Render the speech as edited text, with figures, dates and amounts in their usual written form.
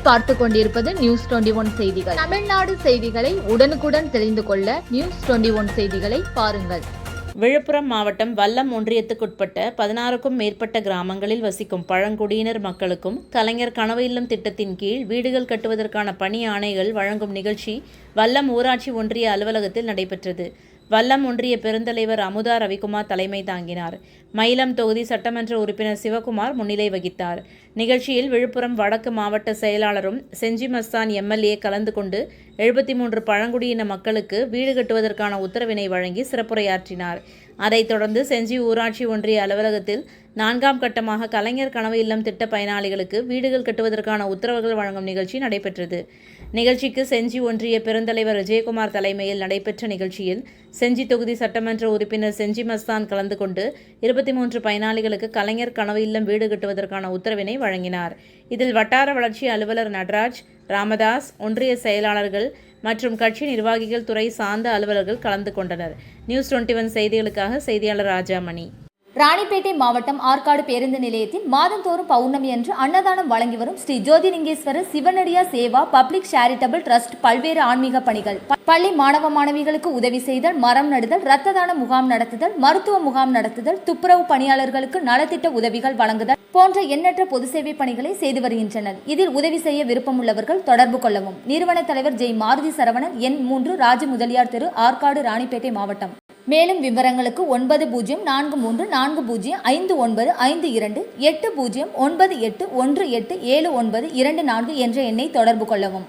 நீங்கள் பார்த்து கொண்டிருப்பது நியூஸ் 21 செய்திகள். தமிழ்நாடு செய்திகளை உடனுக்குடன் தெரிந்து கொள்ள நியூஸ் 21 செய்திகளை பாருங்கள். விழுப்புரம் மாவட்டம் வல்லம் ஒன்றியத்துக்குட்பட்ட 16க்கும் மேற்பட்ட கிராமங்களில் வசிக்கும் பழங்குடியினர் மக்களுக்கும் கலைஞர் கனவு இல்லம் திட்டத்தின் கீழ் வீடுகள் கட்டுவதற்கான பணி ஆணைகள் வழங்கும் நிகழ்ச்சி வல்லம் ஊராட்சி ஒன்றிய அலுவலகத்தில் நடைபெற்றது. வல்லம் ஒன்றிய பெருந்தலைவர் அமுதா ரவிக்குமார் தலைமை தாங்கினார். மயிலம் தொகுதி சட்டமன்ற உறுப்பினர் சிவகுமார் முன்னிலை வகித்தார். நிகழ்ச்சியில் விழுப்புரம் வடக்கு மாவட்ட செயலாளரும் செஞ்சி மஸ்தான் எம்எல்ஏ கலந்து கொண்டு 73 பழங்குடியின மக்களுக்கு வீடு கட்டுவதற்கான உத்தரவினை வழங்கி சிறப்புரையாற்றினார். அதைத் தொடர்ந்து செஞ்சி ஊராட்சி ஒன்றிய அலுவலகத்தில் 4ஆம் கட்டமாக கலைஞர் கனவு இல்லம் திட்ட பயனாளிகளுக்கு வீடுகள் கட்டுவதற்கான உத்தரவுகள் வழங்கும் நிகழ்ச்சி நடைபெற்றது. நிகழ்ச்சிக்கு செஞ்சி ஒன்றிய பெருந்தலைவர் விஜயகுமார் தலைமையில் நடைபெற்ற நிகழ்ச்சியில் செஞ்சி தொகுதி சட்டமன்ற உறுப்பினர் செஞ்சி மஸ்தான் கலந்து கொண்டு 23 பயனாளிகளுக்கு கலைஞர் கனவு இல்லம் வீடு கட்டுவதற்கான உத்தரவினை வழங்கினார். இதில் வட்டார வளர்ச்சி அலுவலர் நடராஜ், ராமதாஸ், ஒன்றிய செயலாளர்கள் மற்றும் கட்சி நிர்வாகிகள், துறை சார்ந்த அலுவலர்கள் கலந்து கொண்டனர். நியூஸ் 21 செய்திகளுக்காக செய்தியாளர் ராஜாமணி. ராணிப்பேட்டை மாவட்டம் ஆற்காடு பேருந்து நிலையத்தில் மாதந்தோறும் பௌர்ணமி அன்று அன்னதானம் வழங்கி வரும் Sri Jothilingeswarar சிவனடியா Seva public charitable trust பல்வேறு ஆன்மீக பணிகள், பள்ளி மாணவ மாணவிகளுக்கு உதவி செய்தல், மரம் நடுதல், இரத்த தான முகாம் நடத்துதல், மருத்துவ முகாம் நடத்துதல், துப்புரவு பணியாளர்களுக்கு நலத்திட்ட உதவிகள் வழங்குதல் போன்ற எண்ணற்ற பொது சேவை பணிகளை செய்து வருகின்றனர். இதில் உதவி செய்ய விருப்பமுள்ளவர்கள் தொடர்பு கொள்ளவும். நிறுவன தலைவர் ஜெய் மாருதி சரவணன், எண் 3, ராஜ முதலியார் தெரு, ஆற்காடு, ராணிப்பேட்டை மாவட்டம். மேலும் விவரங்களுக்கு 9040405952 8098187924 என்ற எண்ணை தொடர்பு கொள்ளவும்.